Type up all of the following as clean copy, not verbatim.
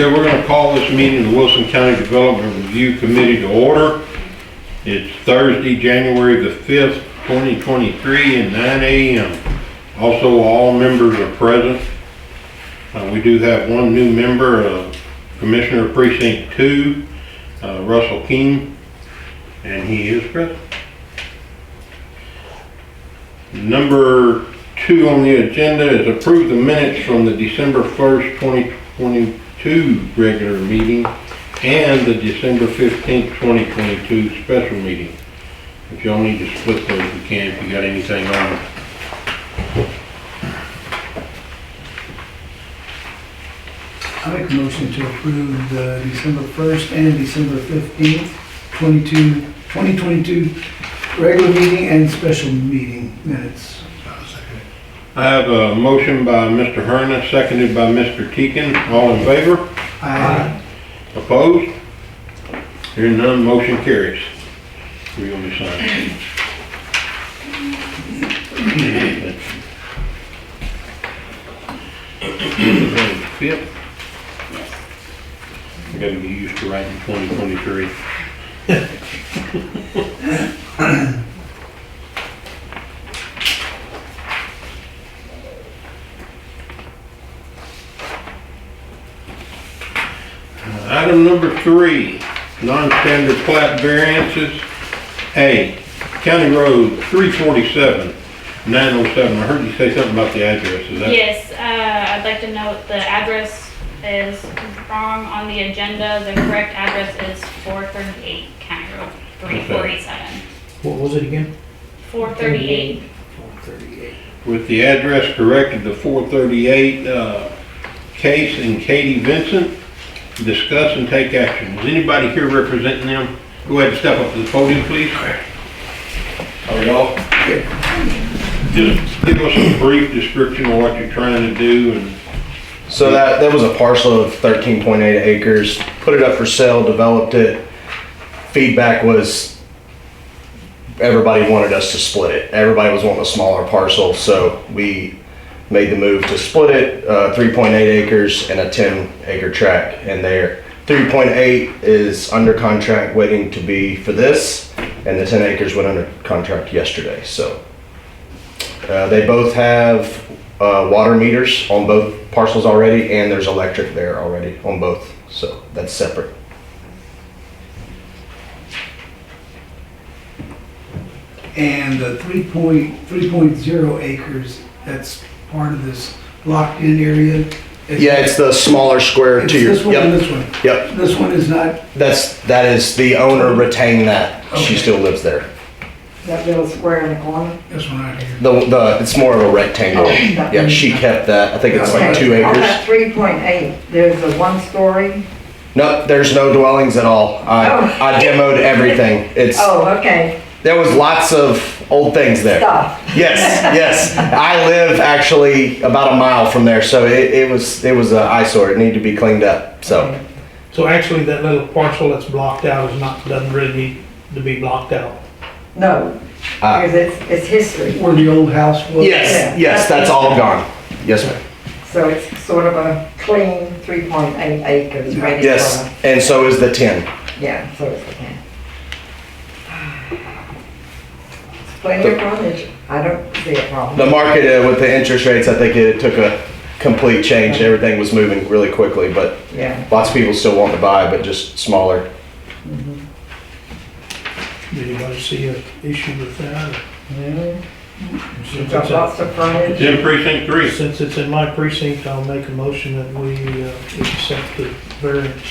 Okay, we're going to call this meeting of the Wilson County Development Review Committee to order. It's Thursday, January the 5th, 2023 at 9 a.m. Also, all members are present. We do have one new member, Commissioner of Precinct 2, Russell King, and he is present. Number 2 on the agenda is approve the minutes from the December 1st, 2022 regular meeting and the December 15th, 2022 special meeting. If y'all need to split those, you can if you got anything on. I make a motion to approve the December 1st and December 15th, 2022 regular meeting and special meeting minutes. I have a motion by Mr. Herna, seconded by Mr. Teakin. All in favor? Aye. Opposed? Hearing none, motion carries. We're going to sign. Fifth. I gotta get used to writing 2023. Item number 3, non-standard plat variances. A, County Road 347, 907. I heard you say something about the address. Is that? Yes, I'd like to note the address is wrong on the agenda. The correct address is 438 County Road 347. What was it again? 438. 438. With the address corrected to 438, Case and Katie Vincent, discuss and take action. Is anybody here representing them? Go ahead and step up to the podium, please. How are y'all? Just give us a brief description of what you're trying to do. And so that was a parcel of 13.8 acres, put it up for sale, developed it. Feedback was everybody wanted us to split it. Everybody was wanting a smaller parcel, so we made the move to split it, 3.8 acres and a 10-acre tract. And there, 3.8 is under contract waiting to be for this, and the 10 acres went under contract yesterday. So they both have water meters on both parcels already, and there's electric there already on both. So that's separate. And the 3.0 acres, that's part of this locked-in area? Yeah, it's the smaller square It's to your. this one and this one? Yep. This one is not? That is the owner retained that. She Okay. still lives there. That little square in the corner? This one right here. It's more of a rectangle. Yeah, she kept that. I think it's like 2 On acres. that 3.8, there's a one-story? No, there's no dwellings at all. I demoed everything. Oh, okay, There was lots of old things there. stuff. Yes. I live actually about a mile from there, so it was an eyesore. It needed to be cleaned up. So So actually, that little parcel that's blocked out doesn't really need to be blocked out. No, because it's history. Where the old house was? yes, that's all gone. Yes, ma'am. So it's sort of a clean 3.8 acres ready Yes, for, and so is the 10. yeah, so it's okay. It's plenty of frontage. I don't see a problem. The market with the interest rates, I think it took a complete change. Everything was moving really quickly, but Yeah. lots of people still want to buy, but just smaller. Did anybody see an issue with that? It's got lots of it's frontage. in precinct 3. Since it's in my precinct, I'll make a motion that we accept the variance.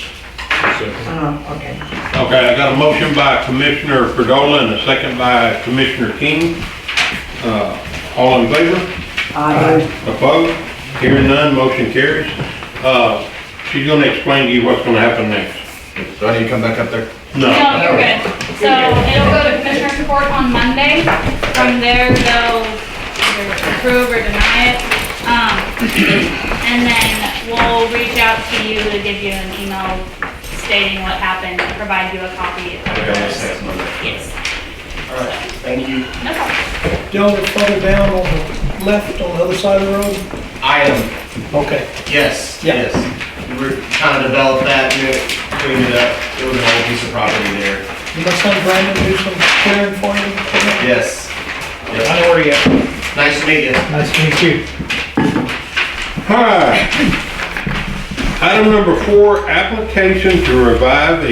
Okay. Okay, I got a motion by Commissioner Perdola and a second by Commissioner King. All in favor? Opposed? Hearing none, motion carries. She's gonna explain to you what's gonna happen next. Do I need to come back up there? No, you're good. So it'll go to Commissioner's Court on Monday. From there, they'll either approve or deny it. And then we'll reach out to you to give you an email stating what happened, and provide you a copy of Okay, this. next Monday. Yes. All right, thank you. No problem. Down the further down on the left, on the other side of the road? I am, Okay. yes, Yeah. yes. kind of developed that, cleaned it up. It was an old piece of property there. You must have Brandon do some clearing for you? Yes. I know where you at. Nice to meet you. Nice to meet you. Alright. Item number 4, application to revise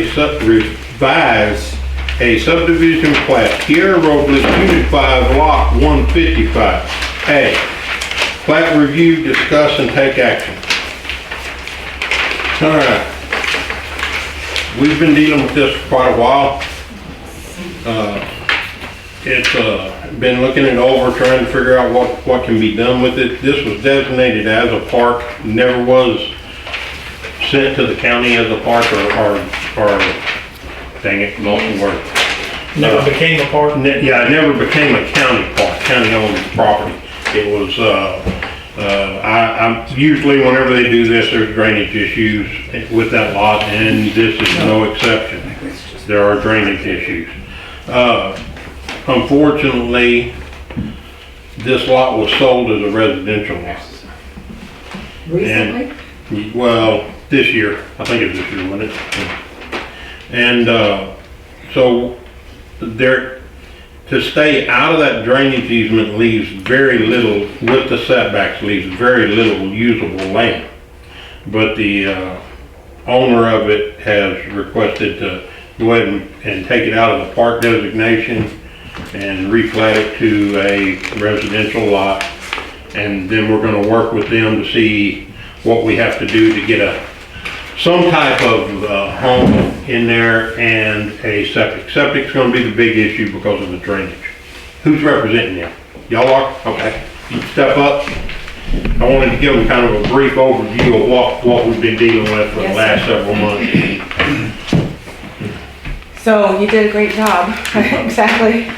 a subdivision plat, Kiera Road, Unit 5, Lot 155. A, plat review, discuss, and take action. Alright. We've been dealing with this for quite a while. It's been looking it over, trying to figure out what can be done with it. This was designated as a park, never was sent to the county as a park or dang it, lost the word. Never became a park? Yeah, it never became a county park, county-owned property. It was, I'm usually whenever they do this, there's drainage issues with that lot, and this is no exception. There are drainage issues. Unfortunately, this lot was sold as a residential lot. Recently? Well, this year, I think it was this year, wasn't it? And, so there, to stay out of that drainage easement leaves very little, with the setbacks, leaves very little usable land. But the, owner of it has requested to go ahead and take it out of the park designation and replat it to a residential lot. And then we're gonna work with them to see what we have to do to get some type of home in there and a septic. Septic's gonna be the big issue because of the drainage. Who's representing you? Y'all are? Okay. You step up. I wanted to give them kind of a brief overview of what we've been dealing with for the last several months. So you did a great job, exactly.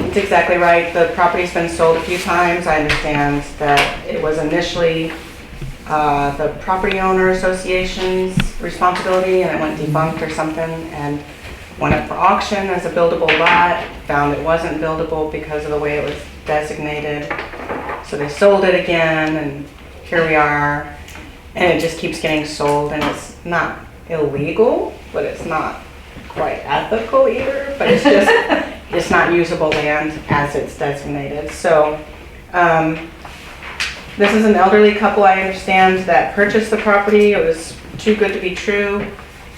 It's exactly right. The property's been sold a few times. I understand that it was initially the property owner association's responsibility and it went defunct or something and went up for auction as a buildable lot, found it wasn't buildable because of the way it was designated. So they sold it again and here we are. And it just keeps getting sold and it's not illegal, but it's not quite ethical either, but it's just, it's not usable land as it's designated. So, this is an elderly couple, I understand, that purchased the property. It was too good to be true.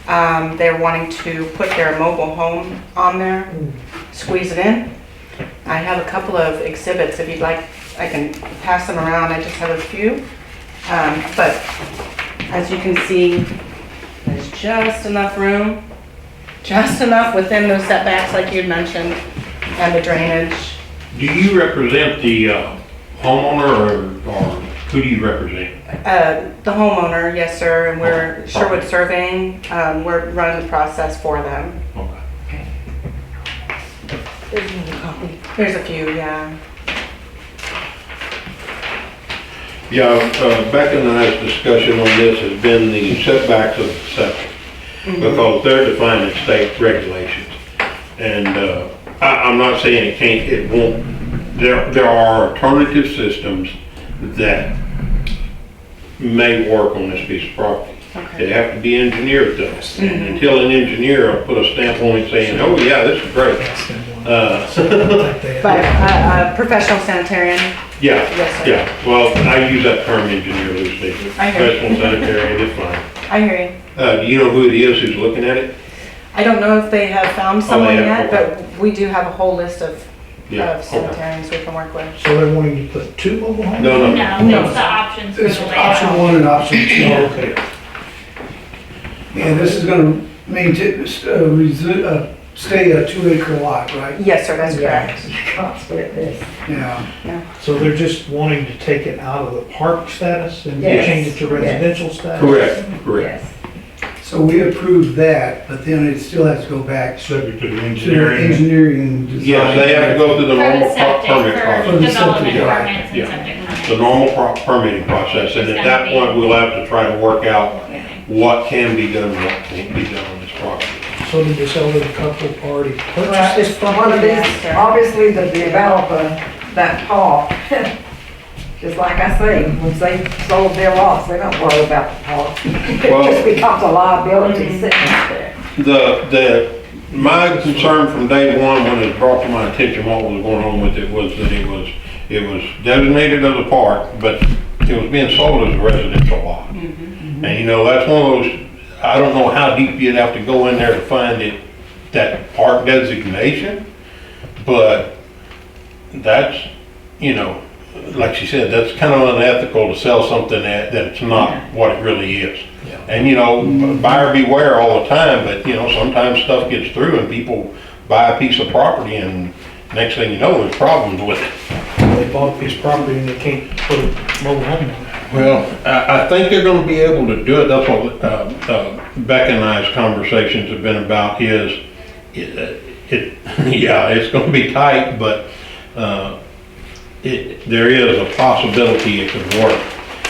They're wanting to put their mobile home on there, squeeze it in. I have a couple of exhibits. If you'd like, I can pass them around. I just have a few. But as you can see, there's just enough room, just enough within those setbacks like you'd mentioned, and the drainage. Do you represent the homeowner or who do you represent? The homeowner, yes sir, and we're Sherwood Surveying. We're running the process for them. Okay. There's another copy. There's a few, yeah. Yeah, Becca and I's discussion on this has been the setbacks of the septic, because they're defined in state regulations. And I'm not saying it won't, there are alternative systems that may work on this piece of property. Okay. They have to be engineered though. And until an engineer will put a stamp on it saying, oh yeah, this is great. But a professional sanitarian. Yeah, Yes, sir. yeah. Well, I use that term engineer loosely. I hear you. Professional sanitarian is fine. I hear you. Do you know who it is who's looking at it? I don't know if they have found someone have, yet, okay. but we do have a whole list of Yeah, okay. sanitarians we can work with. So they're wanting to put 2 mobile homes? No, No, it's the options for It's the option layout. 1 and option 2. Oh, okay. And this is gonna maintain, stay a 2-acre lot, right? Yes, sir, that's correct. You can't split this. Yeah. So they're just wanting to take it out of the park status and Yes. change it to residential status? Correct, correct. Yes. So we approved that, but then it still has to go back to Subject to the the engineering. engineering design. Yes, they have to go through the For the normal septic, permit for process. For the development septic, right. permits and Yeah. septic permits. The normal permitting process, and at that point, we'll have to try to work out what can be done, and what can't be done on this property. So did this elderly couple already Well, purchase this it's one of property? these, obviously the developer, that Paul, Just like I say, once they sold their lots, they don't worry about the park. It Well- just becomes a liability sitting out there. My concern from day one, when it was brought to my attention what was going on with it, was that it was designated as a park, but it was being sold as a residential lot. And you know, that's one of those, I don't know how deep you'd have to go in there to find it, that park designation, but that's, you know, like she said, that's kind of unethical to sell something that's not what it really is. And you know, buyer beware all the time, but you know, sometimes stuff gets through and people buy a piece of property and next thing you know, there's problems with it. They bought a piece of property and they can't put a mobile home on it. Well, I think they're gonna be able to do it, that's what, Becca and I's conversations have been about is, yeah, it's gonna be tight, but, there is a possibility it could work.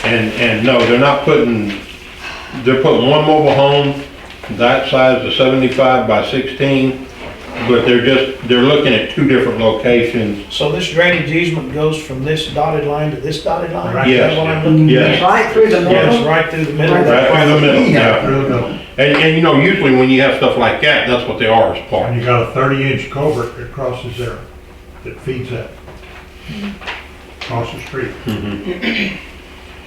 And no, they're putting one mobile home, that size of 75 by 16, but they're looking at two different locations. So this drainage easement goes from this dotted line to this dotted line? Right. Is that what I'm looking at? Yes. Right through the Yes, middle. right through the middle of that Right through the property. middle, yeah. And you know, usually when you have stuff like that, that's what they are, is And parks. you got a 30-inch culvert that crosses there, that feeds that. Across the street.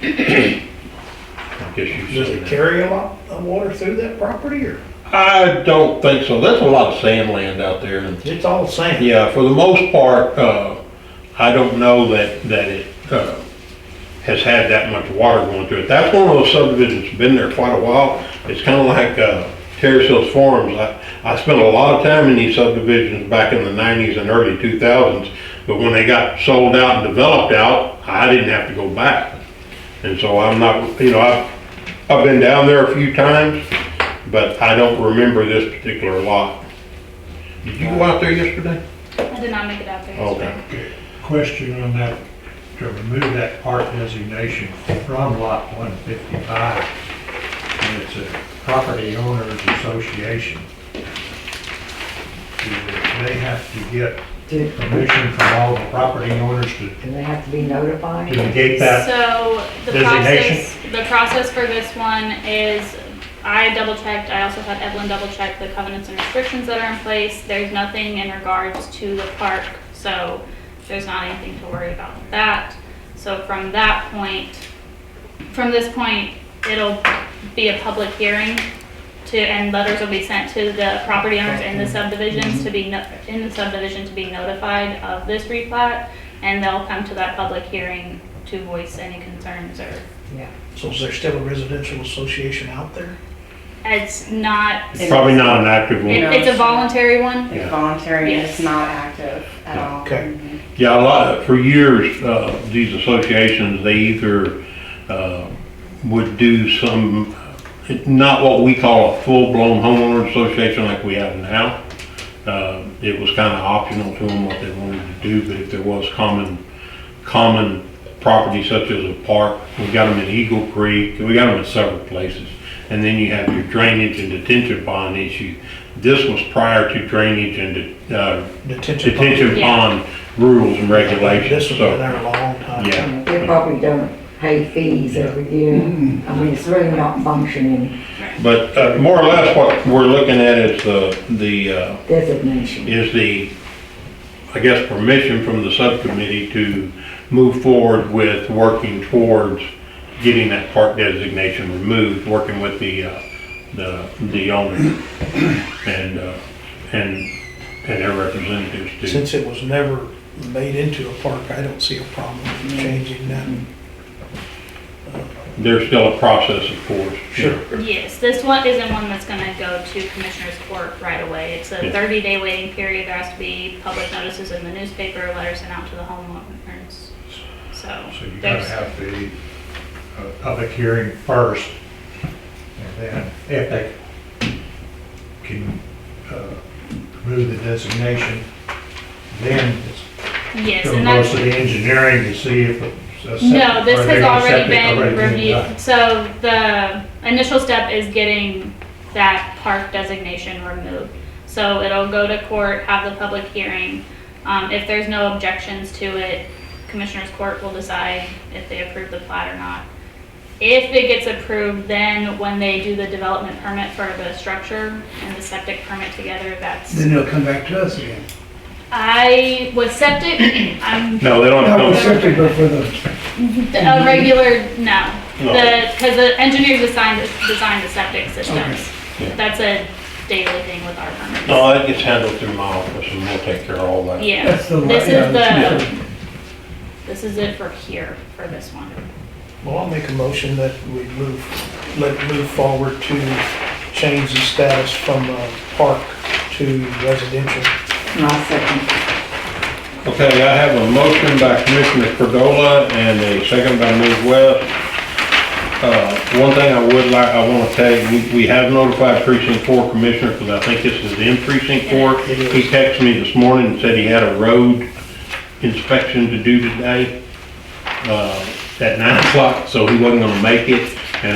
I guess you Does say it that. carry a lot of water through that property or I don't think so. There's a lot of sand land out there. And it's all sand? yeah, for the most part, I don't know that it has had that much water going through it. That's one of those subdivisions that's been there quite a while. It's kind of like Terrace Hills Farms. I spent a lot of time in these subdivisions back in the 90s and early 2000s, but when they got sold out and developed out, I didn't have to go back. And so I'm not, you know, I've been down there a few times, but I don't remember this particular lot. Did you go out there yesterday? I did not make it out there yesterday. Okay. Question on that, to remove that park designation from lot 155, and it's a property owners association. Do they have to get Do permission from all the property owners to they have to be notified? negate that? So the designation? process for this one is, I double checked, I also had Evelyn double check the covenants and restrictions that are in place. There's nothing in regards to the park, so there's not anything to worry about with that. So from that point, from this point, it'll be a public hearing and letters will be sent to the property owners in the subdivisions to be, in the subdivision to be notified of this replat, and they'll come to that public hearing to voice any concerns or, So is there still a residential association out there? it's not, It's probably not an active one. it's a voluntary one. It's voluntary, and Yes. it's not active at all. Okay. Yeah, for years, these associations, they either would do some, not what we call a full-blown homeowner association like we have now. It was kind of optional to them what they wanted to do, but if there was common property such as a park, we got them in Eagle Creek, we got them in several places. And then you have your drainage and detention pond issue. This was prior to drainage and detention Yeah. pond rules and regulations, This has been so, there a long time. yeah. They probably don't pay fees every year. I mean, it's really not functioning But more or less what we're looking at is designation. I guess, permission from the subcommittee to move forward with working towards getting that park designation removed, working with the owner and their representatives too. Since it was never made into a park, I don't see a problem in changing that. There's still a process, of course. Sure. Yes, this one isn't one that's gonna go to Commissioner's Court right away. It's a Yeah. 30-day waiting period. There has to be public notices in the newspaper, letters sent out to the homeowners. So So you gotta there's, have the public hearing first, and then if they can remove the designation, then it's yes, gonna and go that's, to the engineering to see if it's a septic. no, this or they has got already septic been done. reviewed. So the initial step is getting that park designation removed. So it'll go to court, have the public hearing. If there's no objections to it, Commissioners Court will decide if they approve the plat or not. If it gets approved, then when they do the development permit for the structure and the septic permit together, that's, Then it'll come back to us again. with septic, I'm, No, they don't Not with have to. septic, but for the, a regular, no. No. Because the engineers designed the septic systems. Yeah. That's a daily thing with our permits. No, that gets handled through my office and we'll take care of all that. Yeah, That's the this yeah, is that's the, this is it for here, for this one. Well, I'll make a motion that we let it move forward to change the status from park to residential. And I'll second. Okay, I have a motion by Commissioner Cordola and a second by Ms. West. One thing I want to tell you, we have notified precinct 4 commissioner, because I think this is in precinct 4. It is. He texted me this morning and said he had a road inspection to do today, at 9 o'clock, so he wasn't gonna make it. And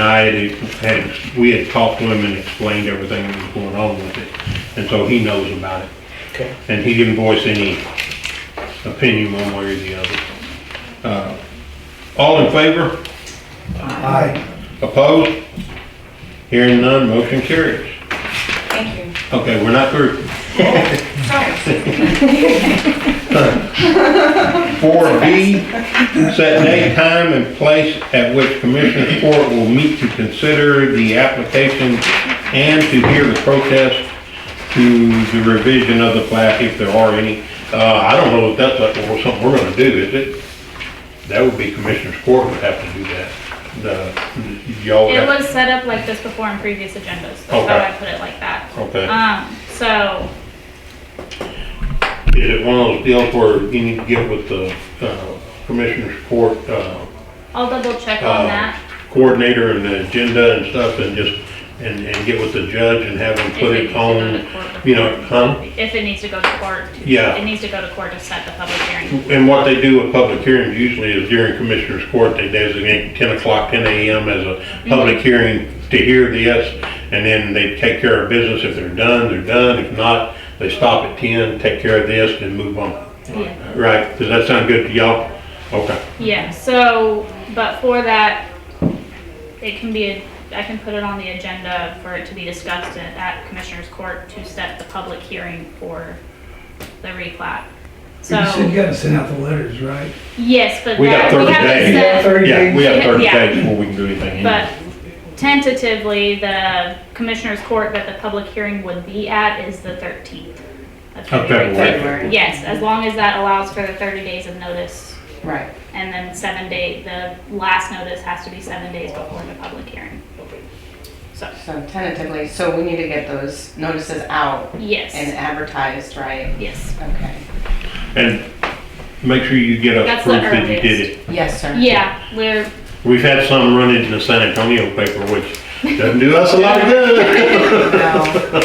we had talked to him and explained everything that was going on with it. And so he knows about it. Okay. And he didn't voice any opinion one way or the other. All in favor? aye. Opposed? Hearing none, motion carries. Thank you. Okay, we're not through. Sorry. 4B, set date, time, and place at which Commissioners Court will meet to consider the application and to hear the protest to the revision of the plat, if there are any. I don't know if that's something we're gonna do, is it? That would be Commissioners Court would have to do that. Y'all It have, was set up like this before in previous agendas, that's Okay. how I put it like that. okay. So, Is it one of those deals where you need to get with the Commissioners Court I'll double check on that. coordinator and the agenda and stuff, and just, and get with the judge and have them If put it it needs to go to on, court you know, huh? If it needs to go to court. Yeah. It needs to go to court to set the public hearing. And what they do with public hearings usually is during Commissioners Court, they designate 10 o'clock, 10 a.m. as a public hearing to hear this, and then they take care of business. If they're done, they're done. If not, they stop at 10, take care of this, and move on. Yeah. Right? Does that sound good to y'all? Okay. Yeah, so, but for that, it can be, I can put it on the agenda for it to be discussed at Commissioners Court to set the public hearing for the replat. So, You said you gotta send out the letters, right? yes, but We got that, we 30 haven't days. set, 30 Yeah, days. we have 30 Yeah. days before we can do anything. but tentatively, the Commissioners Court that the public hearing would be at is the 13th of February. February. Yes, as long as that allows for the 30 days of notice, Right. and then the last notice has to be 7 days before the public hearing. So, So tentatively, so we need to get those notices out and yes, advertised, right? yes. Okay. And make sure you get us That's the proof that you did earliest. it. Yes, sir. Yeah, We've had some run into the San Antonio paper, which doesn't do us a lot of good. No.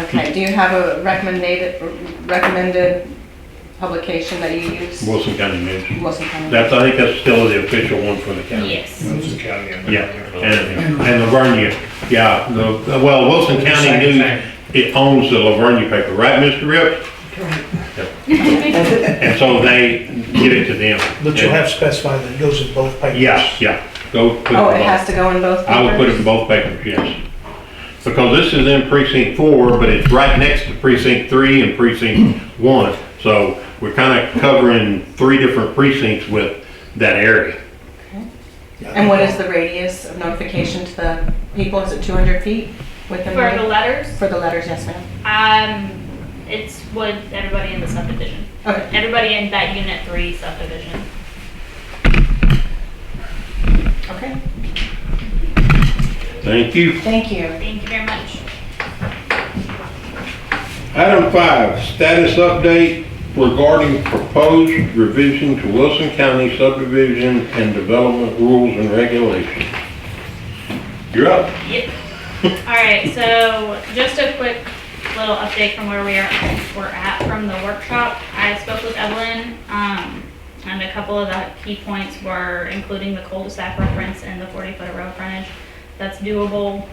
Okay, do you have a recommended publication that you use? Wilson County News. Wilson County? I think that's still the official one for the county. yes. Wilson County. Yeah, and Lavernia, yeah, well, Wilson County Same News, thing. it owns the Lavernia paper, right, Mr. Rip? And so they get it to them. But you'll have to specify that it goes in both papers. Yeah, go put it Oh, it in has both. to go in both I would put it in papers? both papers, yes. Because this is in precinct 4, but it's right next to precinct 3 and precinct 1. So we're kind of covering 3 different precincts with that area. And what is the radius of notification to the people? Is it 200 feet within? For the letters, For the letters, yes, ma'am. it's what everybody in the subdivision, Okay. everybody in that Unit 3 subdivision. Okay, Thank you. thank you. Thank you very much. Item 5, status update regarding proposed revision to Wilson County subdivision and development rules and regulations. You're up. Yep. All right, so just a quick little update from where we're at from the workshop. I spoke with Evelyn, and a couple of the key points were including the cul-de-sac reference and the 40-foot of road frontage. That's doable.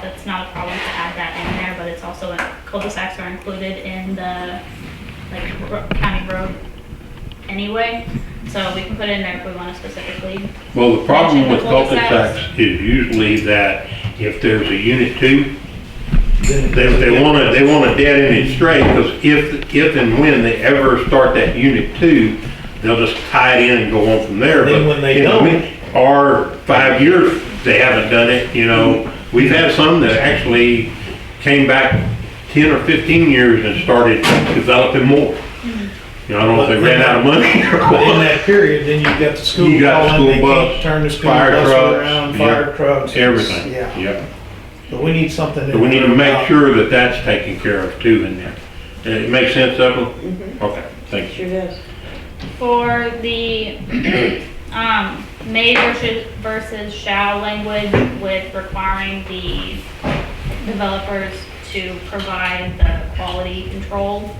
That's not a problem to add that in there, but it's also, cul-de-sacs are included in the, like, county road anyway. So we can put it in there if we want to specifically. Well, the problem with Mention the cul-de-sacs. cul-de-sacs is usually that if there's a unit 2, Then- they want a dead end straight, because if and when they ever start that unit 2, they'll just tie it in and go on from there. Then But when they in the don't- mean- Or 5 years, they haven't done it, you know. We've had some that actually came back 10 or 15 years and started developing more. You know, I don't know if they ran out of money or But in what. that period, then you've got the school You got calling, school they can't bus, turn the school fire bus trucks, around, yeah, fire trucks. Everything, Yeah, yeah. but we need something. in So we need to there make about- sure that that's taken care of too in there. It makes sense, Evelyn? Okay, thank you. Sure does. For the, may versus shall language with requiring the developers to provide the quality control,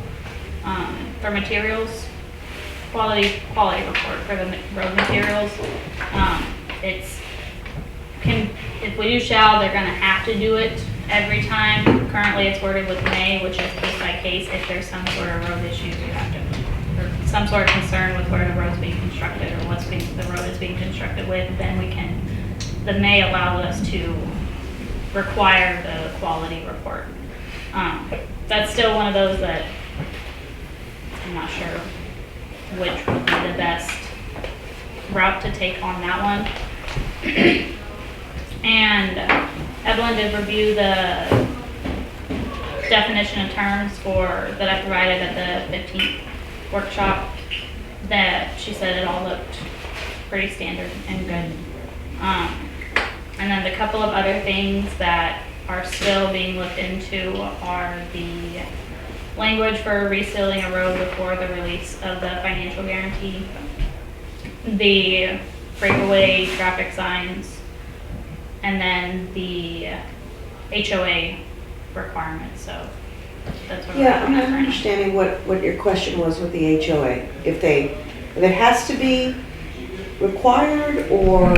for materials, quality report for the road materials. If we do shall, they're gonna have to do it every time. Currently, it's worded with may, which is case by case. If there's some sort of road issues, you have to, or some sort of concern with where the road's being constructed or the road is being constructed with, then the may allows us to require the quality report. That's still one of those that I'm not sure which would be the best route to take on that one. And Evelyn did review the definition of terms that I provided at the 15th workshop, that she said it all looked pretty standard and good. And then the couple of other things that are still being looked into are the language for resealing a road before the release of the financial guarantee, the breakaway traffic signs, and then the HOA requirements. So that's what we're Yeah, I'm looking not at right now. understanding what your question was with the HOA. If it has to be required or,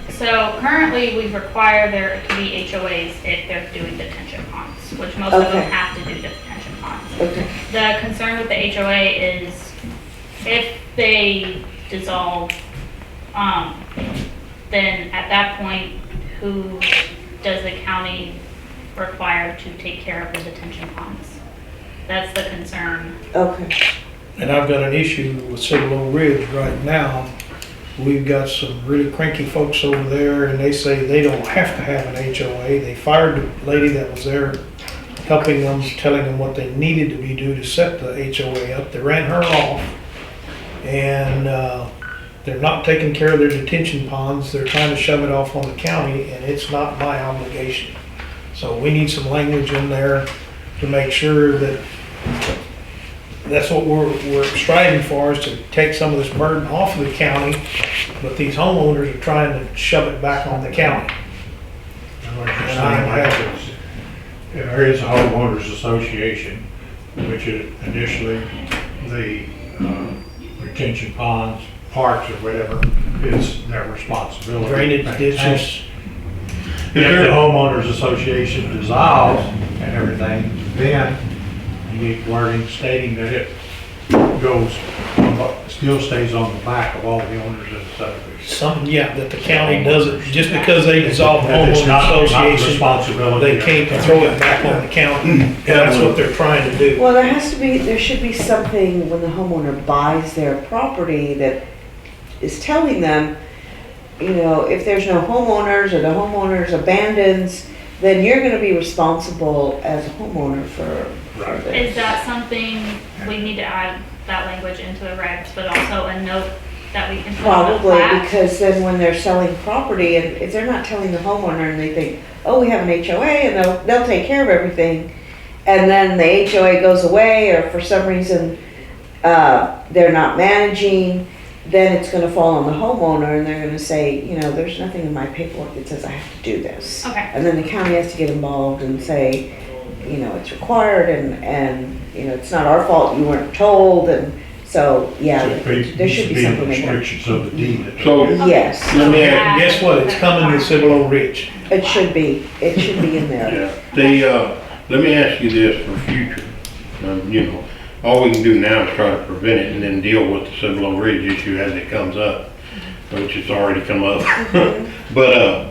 So currently, we require there to be HOAs if they're doing detention ponds, which most of them Okay. have to do detention ponds. okay, The concern with the HOA is if they dissolve, then at that point, who does the county require to take care of the detention ponds? That's the concern. okay. And I've got an issue with Cibolo Ridge right now. We've got some really cranky folks over there, and they say they don't have to have an HOA. They fired the lady that was there helping them, telling them what they needed to be do to set the HOA up. They ran her off, and they're not taking care of their detention ponds. They're trying to shove it off on the county, and it's not my obligation. So we need some language in there to make sure that that's what we're striving for, is to take some of this burden off of the county, but these homeowners are trying to shove it back on the county. And what you're saying, like, there is a homeowners association, which is initially the retention ponds, parks or whatever, is their responsibility. Drainage ditches. If the homeowners association dissolves and everything, then you need wording stating that it still stays on the back of all the owners of the subdivision. That the county doesn't, just because they dissolve the That it's not homeowner the association, responsibility. they can't throw it back on the county. And that's what they're trying to do. Well, there should be something when the homeowner buys their property that is telling them, if there's no homeowners or the homeowners abandons, then you're gonna be responsible as a homeowner for Right. this. Is that something we need to add that language into the regs, but also a note that we can put on the Probably, plat? because then when they're selling property, and if they're not telling the homeowner and they think, oh, we have an HOA and they'll take care of everything, and then the HOA goes away, or for some reason, they're not managing, then it's gonna fall on the homeowner, and they're gonna say, there's nothing in my paperwork that says I have to do this. Okay. And then the county has to get involved and say, it's required, and it's not our fault you weren't told, and so, yeah, there should be something in there. Restrictions of the deed. So, Yes, let me ask, And guess what? It's coming to Cibolo Ridge. it should be in there. let me ask you this for future. all we can do now is try to prevent it and then deal with the Cibolo Ridge issue as it comes up, which has already come up. But,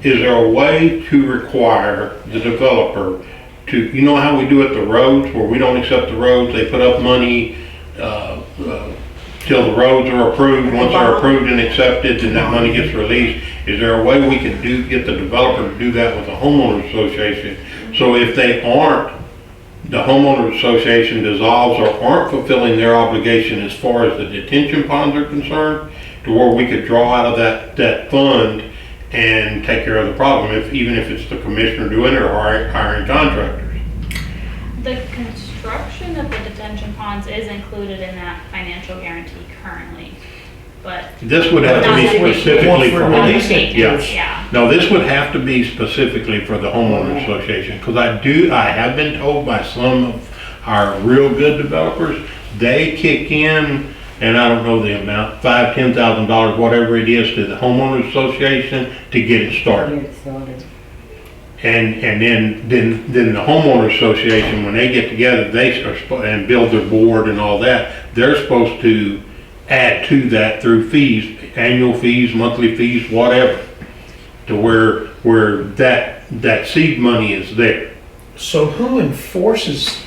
is there a way to require the developer to, you know how we do at the roads, where we don't accept the roads, they put up money, till the roads are approved, once they're approved and accepted, then that money gets released. Is there a way we can get the developer to do that with the homeowners association? So if they aren't, the homeowners association dissolves or aren't fulfilling their obligation as far as the detention ponds are concerned, to where we could draw out of that fund and take care of the problem, even if it's the commissioner doing it or hiring contractors. The construction of the detention ponds is included in that financial guarantee currently, but. This would have to Not be the maintenance. specifically for Not the homeowners. maintenance, Yeah. yeah. No, this would have to be specifically for the homeowners association, because I have been told by some of our real good developers, they kick in, and I don't know the amount, $5,000, $10,000, whatever it is, to the homeowners association to get it started. Get started. And then the homeowners association, when they get together, and build their board and all that, they're supposed to add to that through fees, annual fees, monthly fees, whatever, to where that seed money is there. So who enforces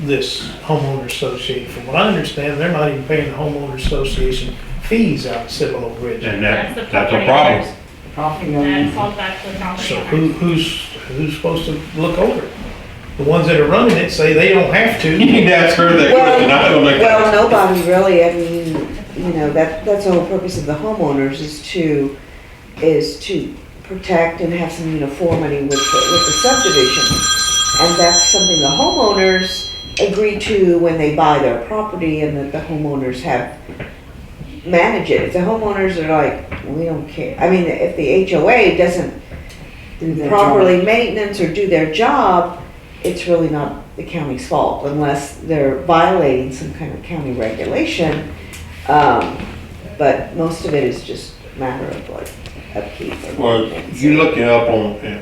this homeowner association? From what I understand, they're not even paying the homeowner association fees out at Cibolo Ridge. And That's the that's a property problem. owners. Property That owners. falls back to the property So owners. who's supposed to look over it? The ones that are running it say they don't have You to. need to ask her that question. I don't know. Well, nobody really, I mean, you know, that's the whole purpose of the homeowners is to protect and have some uniformity with the subdivision. And that's something the homeowners agree to when they buy their property, and that the homeowners have manage it. If the homeowners are like, we don't care, I mean, if the HOA doesn't Do their properly job. maintenance or do their job, it's really not the county's fault unless they're violating some kind of county regulation. But most of it is just a matter of like upkeep. or Well, maintenance. you look it up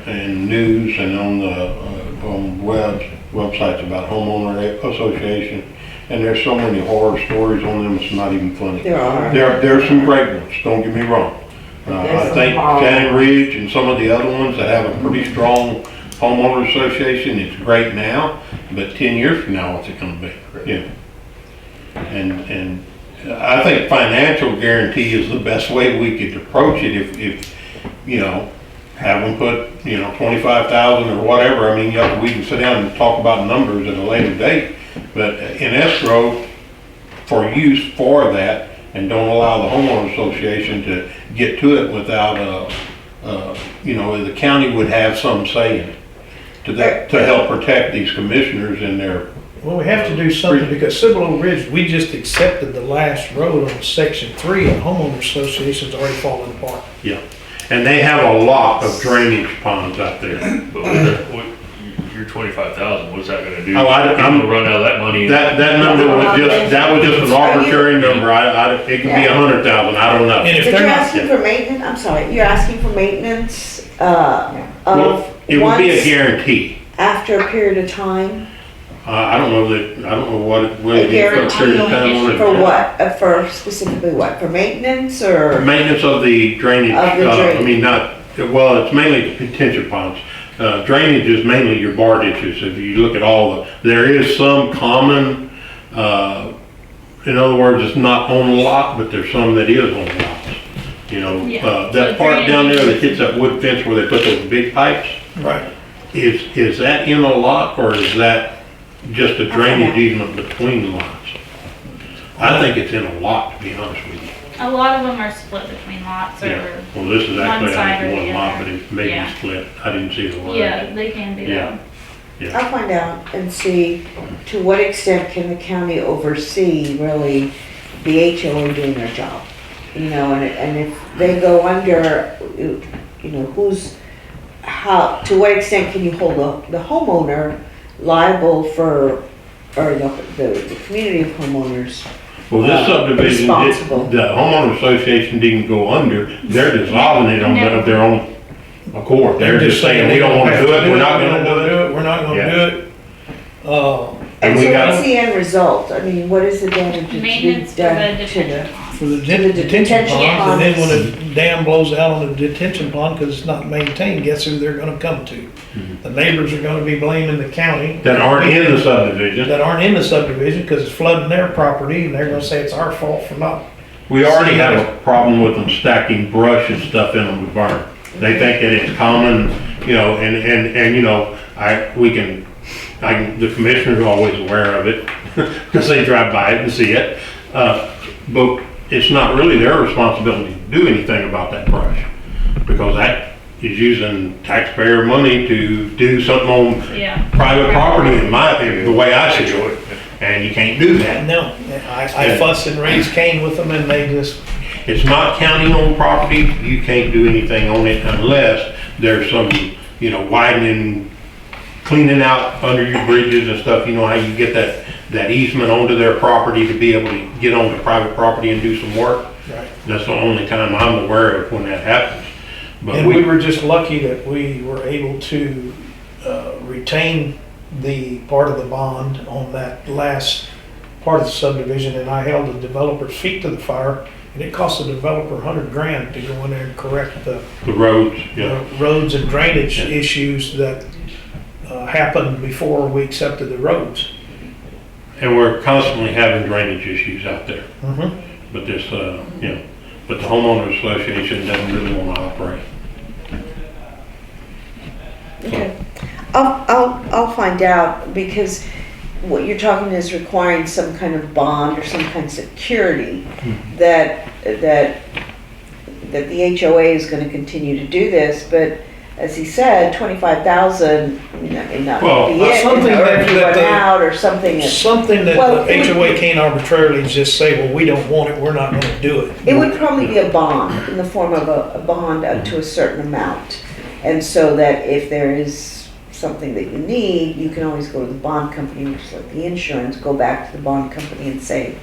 in news and on the, on websites about homeowner association, and there's so many horror stories on them, it's not even funny. There are. There's some great ones, don't get me wrong. I There's think some horror. Shannon Ridge and some of the other ones that have a pretty strong homeowner association, it's great now, but 10 years from now, what's it gonna be? Yeah. And I think financial guarantee is the best way we could approach it if, you know, have them put, 25,000 or whatever. I mean, we can sit down and talk about numbers at a later date, but in escrow for use for that, and don't allow the homeowner association to get to it without the county would have some say in it to help protect these commissioners and their. Well, we have to do something because Cibolo Ridge, we just accepted the last road on section 3 and the homeowner association's already fallen apart. Yeah, and they have a lot of drainage ponds out there. But your 25,000, what's that gonna do? Oh, I'm gonna run out of that money. That number was just an arbitrary number. It could be 100,000, I don't know. And if But they're you're not, asking for maintenance, I'm sorry, you're asking for maintenance, Well, of it would be a once guarantee. after a period of time? I don't know what it would A be for a period of time on it. For what? For specifically what? For maintenance or? Maintenance of the drainage, Of the drainage. it's mainly the detention ponds. Drainage is mainly your bar ditches. If you look at there is some common, in other words, it's not on a lot, but there's some that is on lots. Yeah. That So part down there that drainage- hits that wood fence where they put those big pipes, right, is that in a lot or is that just a drainage easement between lots? I think it's in a lot, to be honest with you. A lot of them are split between lots Yeah. or, Well, this is actually, one side or one the lot, other. but it's maybe Yeah. split. I didn't see the word. yeah, they can do Yeah. that. I'll find out and see to what extent can the county oversee really the HOA doing their job? And if they go under, to what extent can you hold the homeowner liable for, or the community of homeowners? Well, this subdivision, Responsible. the homeowner association didn't go under. They're dissolving it on No. their own accord. They're just saying, we don't want to do it, we're not gonna do it. We're not Yeah. gonna do it. And And we so got, what's the end result? I mean, what is the damage that's Maintenance been for the done to detention the? pond. For the the detention detention ponds, and then ponds. when a dam blows out on the detention pond because it's not maintained, guess who they're gonna come to? The neighbors are gonna be blaming the county. that aren't in the subdivision, That aren't in the subdivision because it's flooding their property, and they're gonna say it's our fault for not. we already have a problem with them stacking brush and stuff in them to burn. They think that it's common, you know, and, you know, the commissioner's always aware of it, because they drive by it and see it. But it's not really their responsibility to do anything about that brush, because that is using taxpayer money to do something on Yeah. private property, in my opinion, the way I see it. And you can't do that. No, I fuss and raise Cain with them and they just, It's not county-owned property, you can't do anything on it unless there's some, you know, widening, cleaning out under your bridges and stuff, you know how you get that easement onto their property to be able to get onto private property and do some work. right. That's the only time I'm aware of when that happens. But And we were just lucky that we were able to retain the part of the bond on that last part of the subdivision, and I held the developer's feet to the fire, and it cost the developer $100,000 to go in there and correct the the roads, roads and drainage Yeah. issues that happened before we accepted the roads. and we're constantly having drainage issues out there. Mhm. But this, you know, but the homeowners association doesn't really want to operate. Okay. I'll find out, because what you're talking is requiring some kind of bond or some kind of security that the HOA is gonna continue to do this, but as he said, 25,000, that may not Well, be it, something or that- if you that run the- out, or something. Something that Well, the it would HOA be- can't arbitrarily just say, well, we don't want it, we're not gonna do it. It would probably be a bond, in the form of a bond up to a certain amount. And so that if there is something that you need, you can always go to the bond company, which is like the insurance, go back to the bond company and say,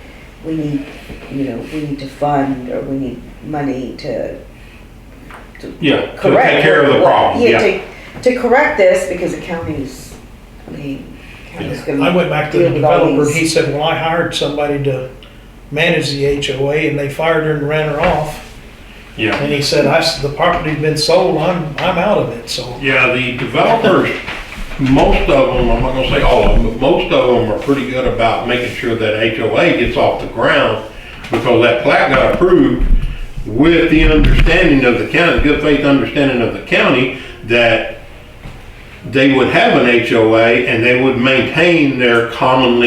we need, we need to fund, or we need money to Yeah, to correct. take care of the problem, yeah. To correct this, because the county's, county's gonna. I went back to the deal with all developer, and these- he said, well, I hired somebody to manage the HOA, and they fired her and ran her off. Yeah. And he said, the property's been sold, I'm out of it, so. Yeah, the developers, most of them, I'm not gonna say all of them, but most of them are pretty good about making sure that HOA gets off the ground, because that plat got approved with the understanding of the county, good faith understanding of the county, that they would have an HOA and they would maintain their common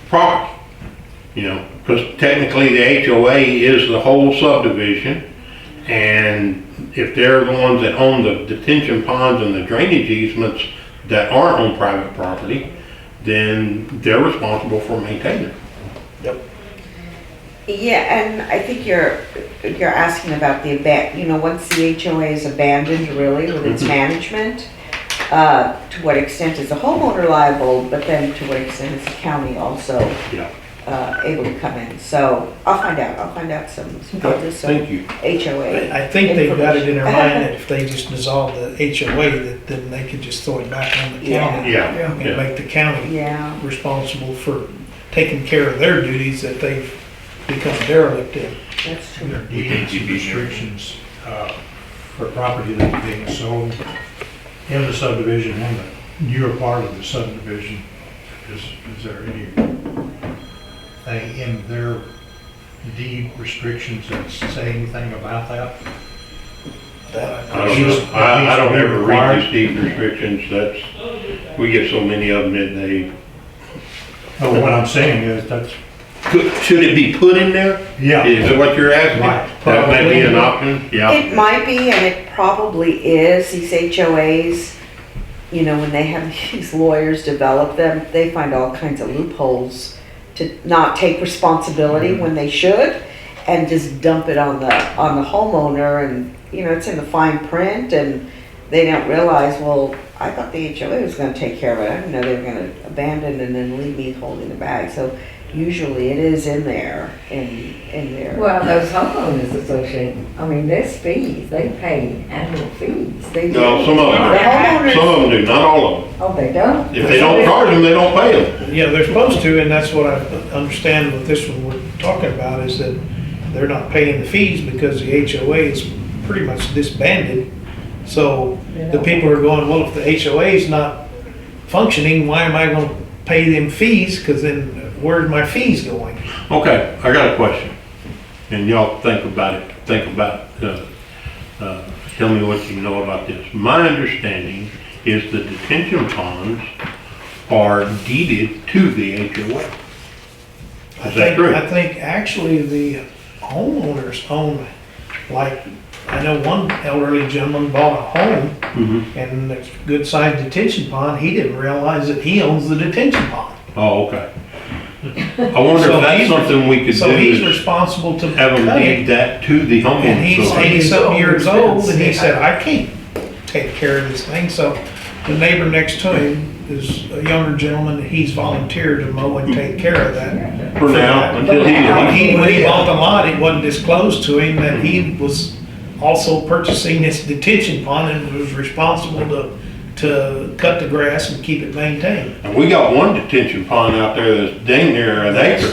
property. You know, because technically the HOA is the whole subdivision, and if they're the ones that own the detention ponds and the drainage easements that aren't on private property, then they're responsible for maintaining it. Yeah, and I think you're asking about once the HOA is abandoned really with its management, to what extent is the homeowner liable, but then to what extent is the county also Yeah. able to come in? So I'll find out some Thank you. HOA. I think they've got it in their mind that if they just dissolve the HOA, that then they could just throw it back on the county. Yeah, And yeah. make the county Yeah, responsible for taking care of their duties that they've become derelict in. that's true. There are deeds and restrictions for property that's being sold in the subdivision and the newer part of the subdivision. Is there anything in their deed restrictions that say anything about that? I don't know, I don't ever read these deed restrictions, we get so many of them that they, Oh, what I'm saying is that's, should it be put in there? yeah. Is that what you're asking? Right. That may be an option, yeah. It might be, and it probably is, these HOAs, when they have these lawyers develop them, they find all kinds of loopholes to not take responsibility when they should, and just dump it on the homeowner, and, it's in the fine print, and they don't realize, well, I thought the HOA was gonna take care of it, I didn't know they were gonna abandon and then leave me holding the bag, so, usually it is in there, in there. Well, those homeowners association, I mean, there's fees, they pay annual fees. They do. No, some of them, The homeowners, some of them do, not all of them. Oh, they don't? If they don't charge them, they don't pay them. Yeah, they're supposed to, and that's what I understand with this one we're talking about, is that they're not paying the fees because the HOA is pretty much disbanded. So the people are going, well, if the HOA is not functioning, why am I gonna pay them fees? Cause then where's my fees going? Okay, I got a question. And y'all think about it, tell me what you know about this. My understanding is the detention ponds are deeded to the HOA. Is that true? I think actually the homeowners own, like, I know one elderly gentleman bought a home Mhm. and it's a good sized detention pond. He didn't realize that he owns the detention pond. Oh, okay. I wonder So if that's he's- something we could So he's do, is responsible to have them cut deed it. that to the And he's homeowner. 80-something years old and he said, I can't take care of this thing. So the neighbor next to him is a younger gentleman. He's volunteered to mow and take care of that. For now, until When he, he bought the lot, it wasn't disclosed to him that he was also purchasing this detention pond and was responsible to cut the grass and keep it maintained. and we got one detention pond out there that's dang near an acre.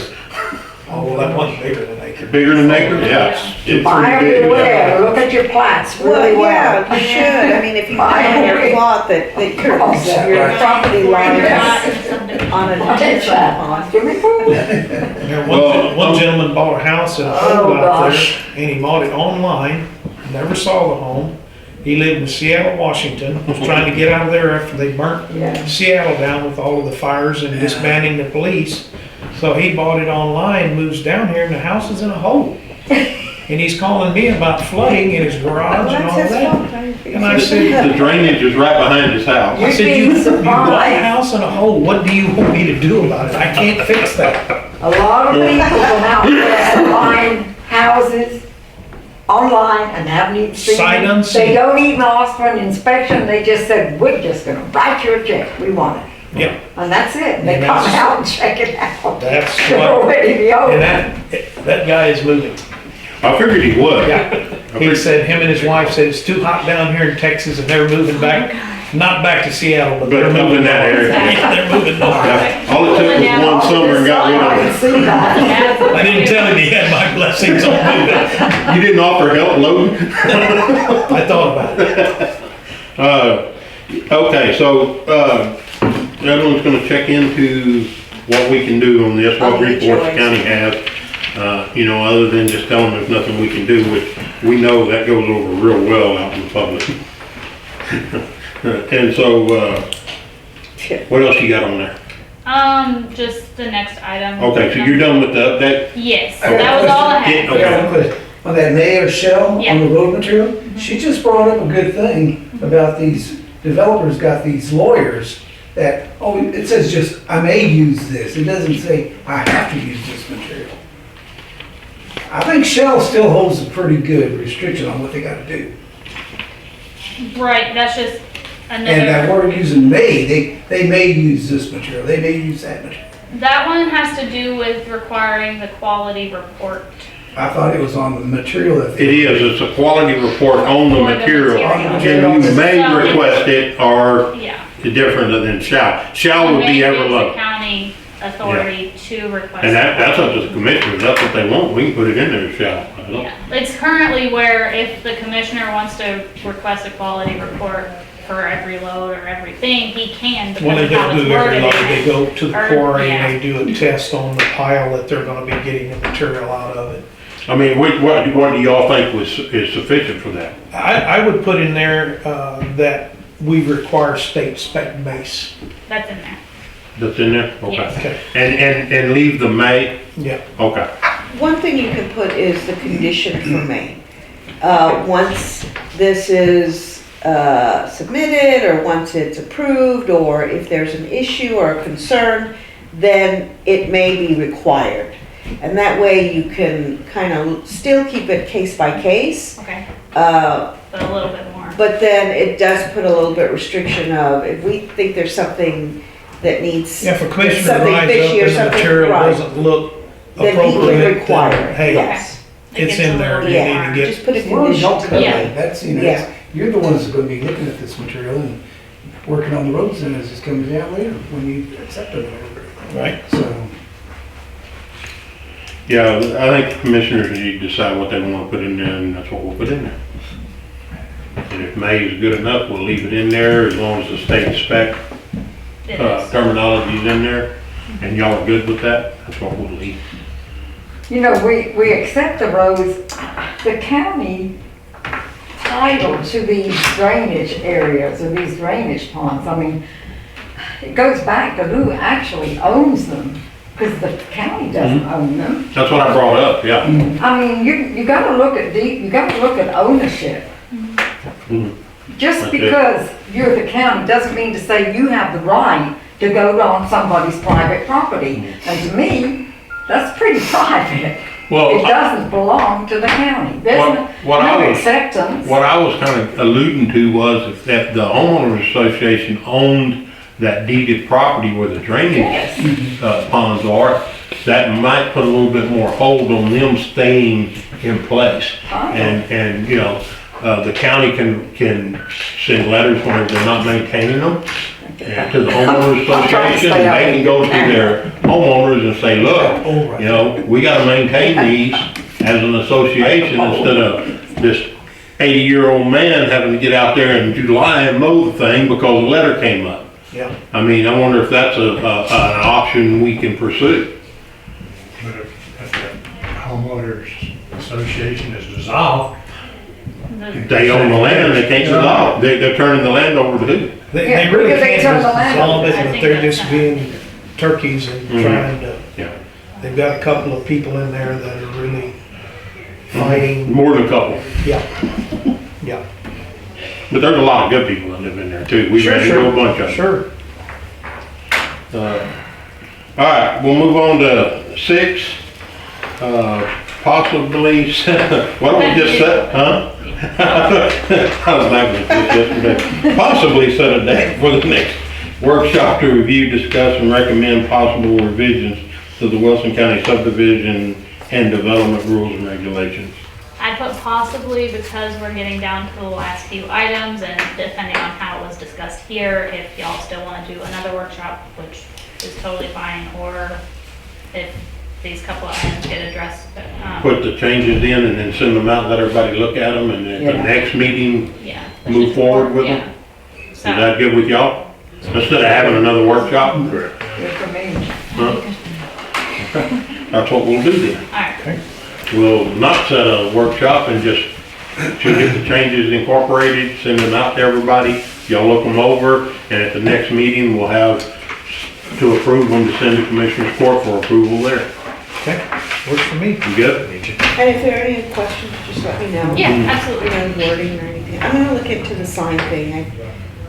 Oh, well, that wasn't bigger than an acre. Bigger than an acre? Yeah. It's Buy pretty big. beware, look at your plats really well, yeah, well. you should, I mean, if you have on your plot that your property line is on a detention pond. Yeah, one gentleman bought a house in a Oh, hole out there, gosh. and he bought it online, never saw the home. He lived in Seattle, Washington, was trying to get out of there after they burnt Yeah. Seattle down with all of the fires and disbanding the police. So he bought it online, moves down here, and the house is in a hole. And he's calling me about flooding in his garage and all that. And I said, The drainage is right behind his house. I said, You'd be you bought a surprised. house in a hole, what do you want me to do about it? I can't fix that. A lot of people come out there buying houses online and haven't even seen Sight them. unseen. They don't even ask for an inspection, they just said, we're just gonna write you a check, we want it. Yeah, And that's it, they And come that's- out and check it out. that's They're what, ready to be over. and that guy is moving. I figured he would. Yeah, he said, him and his wife said it's too hot down here in Texas and they're moving back, not back to Seattle, but they're But up in moving that north. area. Yeah, they're moving north. Yeah. All it took was one summer and got I rid can of see that. I didn't tell him he had my blessings on moving. it. You didn't offer help loading? I thought about it. Okay, so, everyone's gonna check into what we can do on this, what On the reports the HOAs. county has. You know, other than just telling them there's nothing we can do, which we know that goes over real well out in the public. And so, what else you got on there? Just the next item. Okay, so you're done with the update? Yes, that was all I had. Okay. Yeah, one question. On that mayor Shell, Yeah. on the road material, she just brought up a good thing about these developers got these lawyers that, oh, it says just, I may use this. It doesn't say I have to use this material. I think Shell still holds a pretty good restriction on what they gotta do. Right, that's just And that another, word using may, they may use this material, they may use that material. that one has to do with requiring the quality report. I thought it was on the material that. It is, it's a quality report on the For the material. material. And you may request it, or Yeah. different than shall. Shall would be And ever then gives low. the county authority to request. And that's up to the commissioners, that's what they want, we can put it in there, shall. I don't- Yeah, it's currently where if the commissioner wants to request a quality report for every load or everything, he can, When they because of how don't it's do every worded. load, they go to the Or- quarry yeah. and they do a test on the pile that they're gonna be getting the material out of it. I mean, what do y'all think is sufficient for that? I would put in there, that we require state spec base. That's in there. That's in there? Okay. Yes. Okay, And leave the may? yeah. Okay. One thing you can put is the condition for Maine. Once this is submitted, or once it's approved, or if there's an issue or a concern, then it may be required. And that way you can kind of still keep it case by case, Okay, but but a little bit more. then it does put a little bit restriction of, if we think there's something that needs If a commissioner something lines up fishy or and the something, material right, doesn't look then he appropriate, can require then, it, hey, yes. it's in there, you Yeah, need to just get, put a Well, condition don't to cover it. Yeah. That's, you know, Yeah. you're the ones that are gonna be looking at this material and working on the roads, and it just comes out later when you accept it. right? So, Yeah, I think the commissioners need to decide what they want to put in there, and that's what we'll put in there. And if May is good enough, we'll leave it in there, as long as the state spec It is. terminology is in there, and y'all are good with that, that's what we'll leave. You know, we accept the roads, the county title to these drainage areas or these drainage ponds, I mean, it goes back to who actually owns them, because the county doesn't own them. That's what I brought up, yeah. I mean, you gotta look at you gotta look at ownership. Mhm. Just That's it. because you're the county doesn't mean to say you have the right to go on somebody's private property. And to me, that's pretty private. Well, It doesn't belong to the county. There's What I no was- acceptance. what I was kind of alluding to was if that the homeowners association owned that deeded property where the drainage Yes. ponds are, that might put a little bit more hold on them staying in place. And, you know, the county can send letters whenever they're not maintaining them to the homeowners association, and they can go to their homeowners and say, look, you know, we gotta maintain these as an association instead of this 80-year-old man having to get out there in July and mow the thing because a letter came up. Yeah. I mean, I wonder if that's an option we can pursue. But if the homeowners association is dissolved, They own the land, they can't dissolve, they're turning the land over to who? They Yeah, really because they can't turn the just land dissolve over. it, I but think they're that's just not- being turkeys and Mhm. trying to, Yeah. they've got a couple of people in there that are really fighting, More than a couple, yeah, yeah. but there's a lot of good people that live in there too, we ran into a bunch of them. Sure. All right, we'll move on to 6, possibly, why don't we just set, huh? I was laughing at this yesterday. Possibly set a date for the next workshop to review, discuss, and recommend possible revisions to the Wilson County subdivision and development rules and regulations. I put possibly because we're getting down to the last few items, and depending on how it was discussed here, if y'all still want to do another workshop, which is totally fine, or if these couple of items get addressed. Put the changes in and then send them out, let everybody look at them, and at the Yeah. next meeting, Yeah. move forward with them? Yeah. Is So, that good with y'all? Instead of having another workshop? Good for me. Huh? That's what we'll do then. alright, We'll not set a workshop and just, she'll get the changes incorporated, send them out to everybody, y'all look them over, and at the next meeting, we'll have to approve them to send to Commissioner's Court for approval there. Okay, works for me. You good? And if there are any questions, just let me know. yeah, You absolutely. know, wording or anything. I'm gonna look into the sign thing.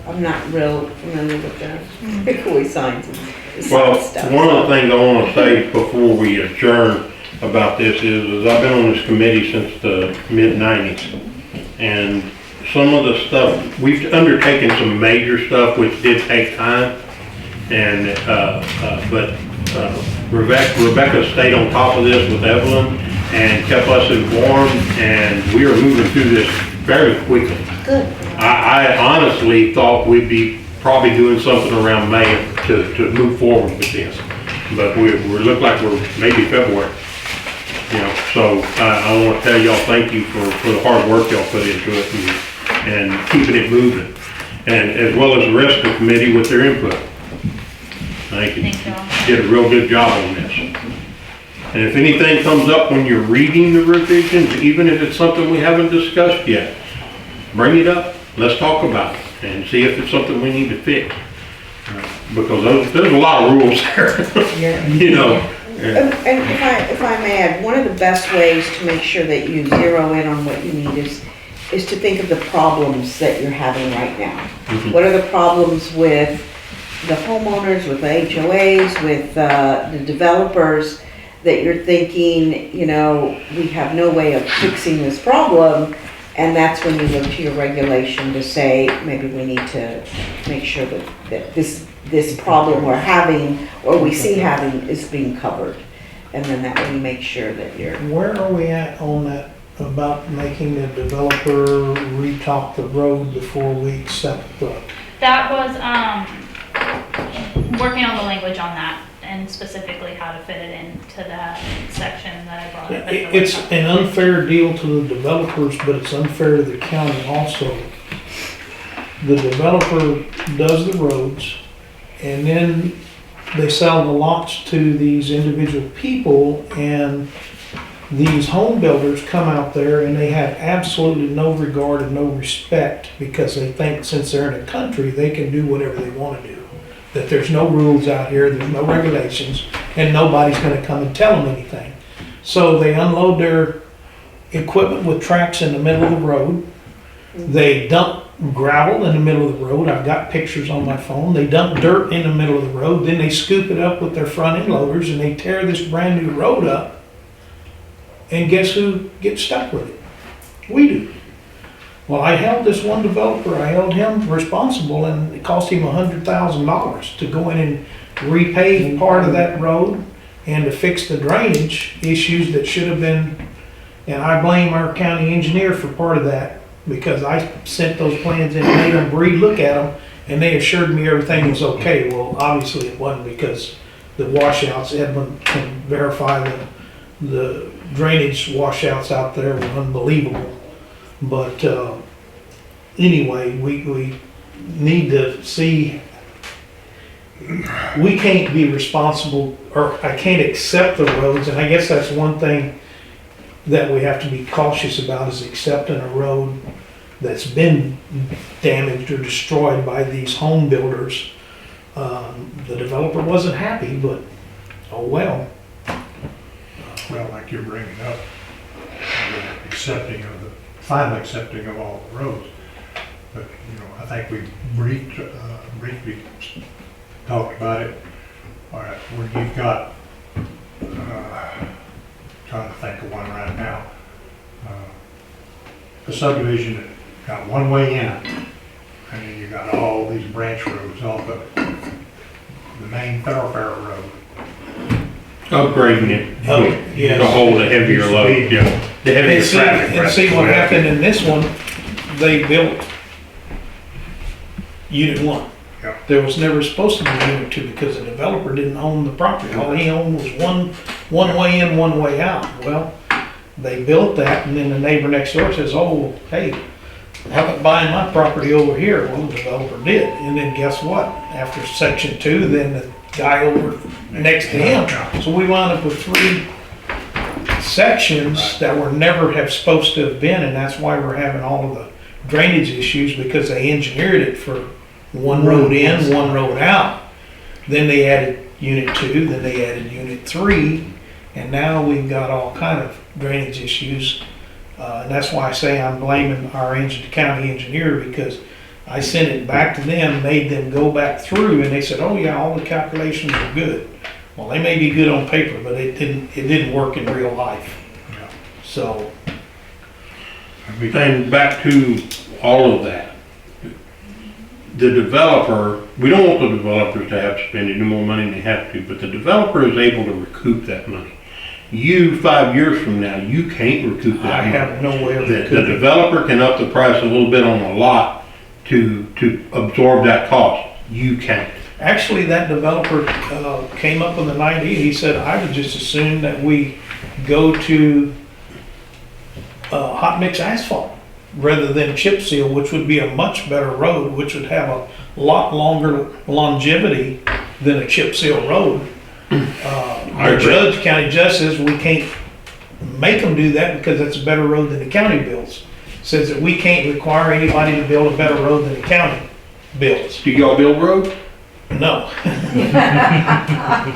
I'm not real familiar with the pickaway signs and the Well, sign stuff. one of the things I want to say before we adjourn about this is I've been on this committee since the mid-90s. And some of the stuff, we've undertaken some major stuff which did take time. And, but Rebecca stayed on top of this with Evelyn and kept us informed, and we are moving through this very quickly. Good. I honestly thought we'd be probably doing something around May to move forward with this. But we look like we're maybe February. You know, so I want to tell y'all thank you for the hard work y'all put into it and keeping it moving. And as well as the rest of the committee with their input. Thank you. Thank y'all. Did a real good job on this. And if anything comes up when you're reading the revisions, even if it's something we haven't discussed yet, bring it up, let's talk about it, and see if it's something we need to fix. Because there's a lot of rules there, you know. And if I may add, one of the best ways to make sure that you zero in on what you need is to think of the problems that you're having right now. Mhm. What are the problems with the homeowners, with the HOAs, with the developers that you're thinking, you know, we have no way of fixing this problem? And that's when you look to your regulation to say, maybe we need to make sure that this problem we're having, or we see having, is being covered. And then that way you make sure that you're, Where are we at on that, about making the developer retalk the road before we accept the? That was, working on the language on that and specifically how to fit it into that section that I brought up. at the It's workshop. an unfair deal to the developers, but it's unfair to the county also. The developer does the roads, and then they sell the lots to these individual people, and these home builders come out there and they have absolutely no regard and no respect because they think since they're in a country, they can do whatever they want to do. That there's no rules out here, there's no regulations, and nobody's gonna come and tell them anything. So they unload their equipment with tracks in the middle of the road. They dump gravel in the middle of the road. I've got pictures on my phone. They dump dirt in the middle of the road. Then they scoop it up with their front end loaders and they tear this brand new road up. And guess who gets stuck with it? We do. Well, I held this one developer, I held him responsible, and it cost him $100,000 to go in and repave part of that road and to fix the drainage issues that should have been, and I blame our county engineer for part of that, because I sent those plans in, made them re-look at them, and they assured me everything was okay. Well, obviously it wasn't, because the washouts, Edmund can verify the drainage washouts out there were unbelievable. But anyway, we need to see, we can't be responsible, or I can't accept the roads, and I guess that's one thing that we have to be cautious about, is accepting a road that's been damaged or destroyed by these home builders. The developer wasn't happy, but oh well. Well, like you're bringing up, final accepting of all the roads. But, I think we briefly talked about it. All right, where you've got, trying to think of one right now. A subdivision that got one way in, and then you got all these branch roads off of it. The main thoroughfare road. Upgrading it. Oh, yes. To hold a heavier load, yeah. The heavier And see, traffic. and see what happened in this one, they built unit 1. Yeah. There was never supposed to be unit 2 because the developer didn't own the property. All he owned was one way in, one way out. Well, they built that, and then the neighbor next door says, oh, hey, how about buying my property over here? Well, the developer did. And then guess what? After section 2, then the guy over next to him. So we wound up with 3 sections that were never have supposed to have been, and that's why we're having all of the drainage issues, because they engineered it for one road in, one road out. Then they added unit 2, then they added unit 3, and now we've got all kind of drainage issues. And that's why I say I'm blaming our county engineer, because I sent it back to them, made them go back through, and they said, oh yeah, all the calculations are good. Well, they may be good on paper, but it didn't work in real life. Yeah. So, And back to all of that. The developer, we don't want the developers to have to spend any more money than they have to, but the developer is able to recoup that money. You, 5 years from now, you can't recoup that I money. have no way of The recouping. developer can up the price a little bit on a lot to absorb that cost. You can't. Actually, that developer came up with an idea. He said, I would just assume that we go to hot mix asphalt rather than chip seal, which would be a much better road, which would have a lot longer longevity than a chip seal road. The county judge says we can't make them do that because that's a better road than the county builds. Says that we can't require anybody to build a better road than the county builds. Do y'all build roads? No.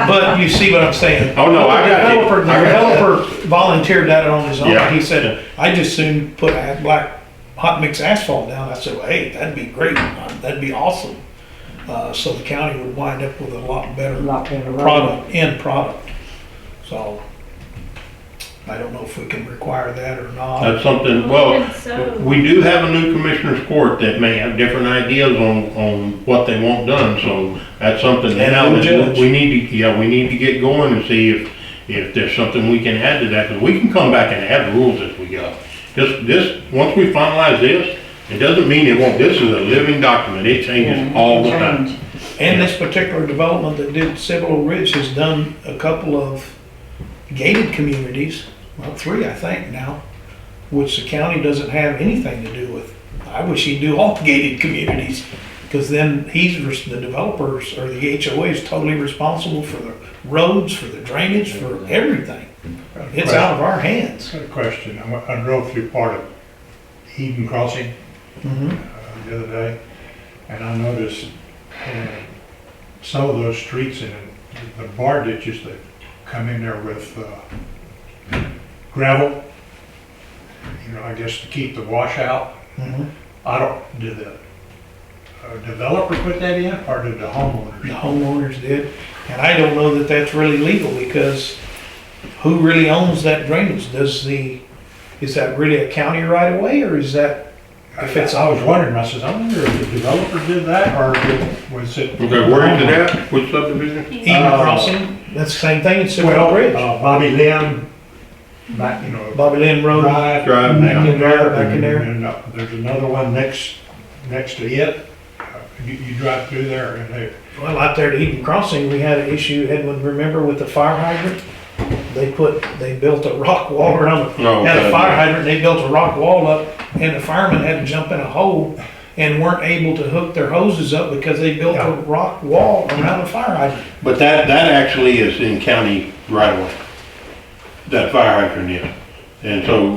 But you see what I'm saying? Oh, no, I got you. The developer volunteered that on his own. Yeah. He said, I just soon put a black hot mix asphalt down. I said, well, hey, that'd be great. That'd be awesome. So the county would wind up with a lot better road. end product. So, I don't know if we can require that or not. That's something, Even well, so. we do have a new commissioner's court that may have different ideas on what they want done, so that's something that And no judge. we need to, yeah, we need to get going and see if there's something we can add to that, because we can come back and add rules as we go. This, once we finalize this, it doesn't mean it won't, this is a living document, it changes all the time. Change. And this particular development that did Cibolo Ridge has done a couple of gated communities, well, 3, I think now, which the county doesn't have anything to do with. I wish he'd do all gated communities, because then the developers or the HOA is totally responsible for the roads, for the drainage, for everything. It's out of our hands. Got a question. I drove through part of Eden Crossing the other day, and I noticed some of those streets and the bar ditches that come in there with gravel, you know, I guess to keep the washout. I don't, did the developer put that in, or did the homeowners? The homeowners did, and I don't know that that's really legal, because who really owns that drainage? Is that really a county right of way, or is that, if it's, I was wondering, I says, I wonder if the developer did that, or was it? Okay, where is it at? Which subdivision? Eden Crossing? That's the same thing, it's Cibolo Ridge. Bobby Lynn, back, you know. Bobby Lynn Road. Drive. Drive Back in down. there, back in there. And there's another one next to it. You drive through there and Well, out there at Eden Crossing, we had an issue, Edwin, remember with the fire hydrant? They built a rock wall around, Oh, had a okay. fire hydrant, they built a rock wall up, and the firemen had to jump in a hole and weren't able to hook their hoses up because they built a rock wall around the fire hydrant. But that actually is in county right away. That fire hydrant is. And so,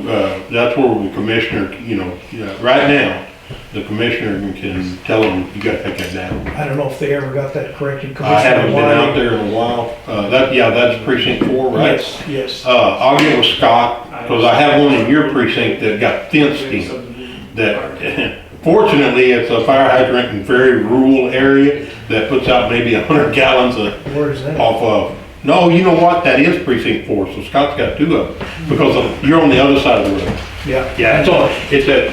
that's where the commissioner, right now, the commissioner can tell them, you gotta take that down. I don't know if they ever got that corrected. I haven't been out Commissioner there in a while. That's precinct 4, Wiley. right? Yes, yes. I'll get with Scott, because I have one in your precinct that got fenced in. That, fortunately, it's a fire hydrant in a very rural area that puts out maybe 100 gallons Where's that? off of. No, you know what? That is precinct 4, so Scott's got 2 of them, because you're on the other side of the road. Yeah. Yeah, it's at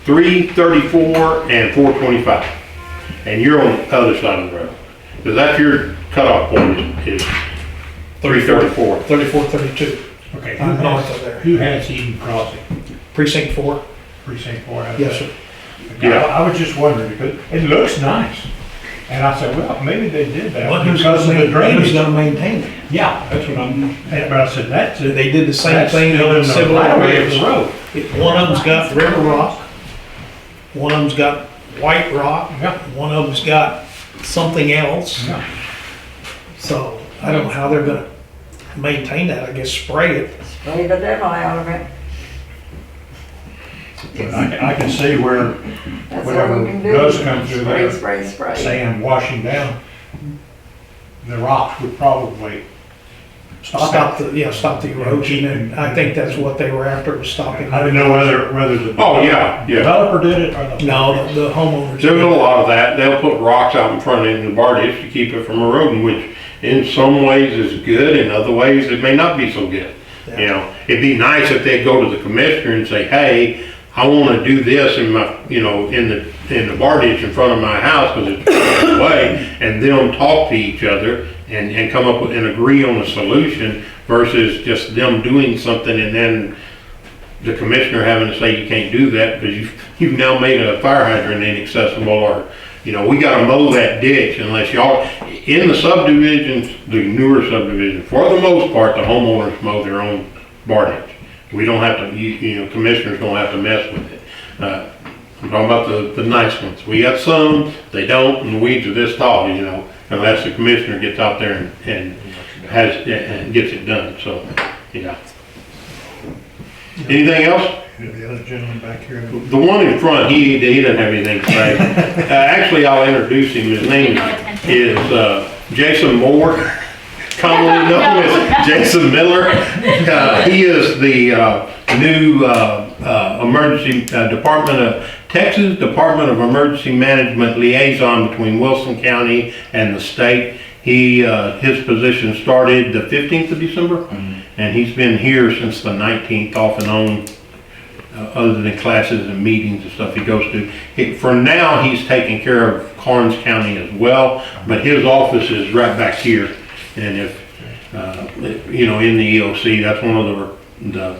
334 and 425, and you're on the other side of the road. Because that's your cutoff point is 334. 34, 32, okay. north of there. Who has Eden Crossing? Precinct 4? Precinct 4 has Yes, that? sir. Yeah. I was just wondering, because it looks nice. And I said, well, maybe they did that But who's because of the who's drainage. gonna maintain it? Yeah, that's what but I said, that's it. They did the same That's thing still on in the Civil right of way of Ridge. the road. One of them's got river rock, one of them's got white rock, Yeah. one of them's got something else. Yeah. So I don't know how they're gonna maintain that, I guess spray it. Spray the devil out of it. But I can see where That's whatever what we can do. does come through Spray, there, spray, spray. sand washing down, the rocks would probably stop it. Stop the erosion, and I think that's what they were after, was stopping. I didn't know whether the Oh, yeah. developer did it or the. No, the homeowners. There's a lot of that. They'll put rocks out in front of the bar ditch to keep it from eroding, which in some ways is good, in other ways it may not be so good. It'd be nice if they'd go to the commissioner and say, hey, I wanna do this in my, in the bar ditch in front of my house, because it's away, and them talk to each other and come up with, and agree on a solution, versus just them doing something and then the commissioner having to say you can't do that because you've now made a fire hydrant inaccessible, or, we gotta mow that ditch unless y'all, in the subdivisions, the newer subdivisions, for the most part, the homeowners mow their own bar ditch. We don't have to, commissioners don't have to mess with it. I'm talking about the nice ones. We got some, they don't, and the weeds are this tall, unless the commissioner gets out there and gets it done, so, yeah. Anything else? The other gentleman back here. The one in front, he doesn't have anything to say. Actually, I'll introduce him. His name is Jason Moore, commonly known as Jason Miller. He is the new emergency Texas Department of Emergency Management liaison between Wilson County and the state. His position started the 15th of December, and he's been here since the 19th off and on, other than classes and meetings and stuff he goes to. For now, he's taking care of Karnes County as well, but his office is right back here. And if, you know, in the EOC, that's one of the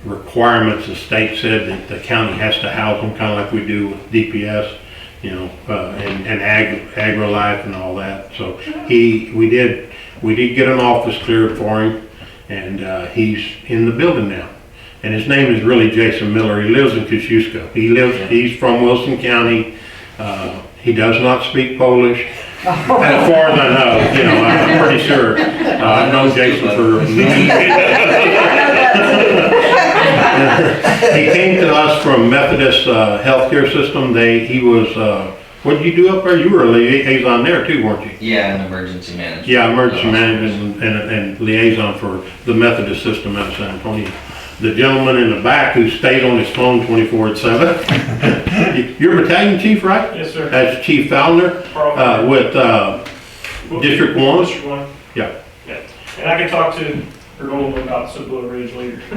requirements the state said that the county has to house them, kind of like we do with DPS, you know, and AgriLife and all that. So we did get an office cleared for him, and he's in the building now. And his name is really Jason Miller. He lives in Kosciuszko. He's from Wilson County. He does not speak Polish. As far as I know, you know, I'm pretty sure. I've known Jason for he came to us from Methodist healthcare system. He was, what did you do up there? You were a liaison there too, weren't you? Yeah, and emergency management. Yeah, emergency management and liaison for the Methodist system out of San Antonio. The gentleman in the back who stayed on his phone 24/7. You're battalion chief, right? Yes, sir. That's Chief Fowler, with District 1? District 1. Yeah. Yeah. And I can talk to Gregory about Blue Ridge later. I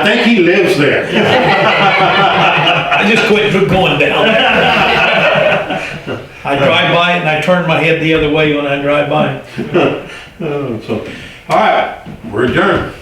think he lives there. I just quit going down there. I drive by it and I turn my head the other way when I drive by. So, all right, we're adjourned.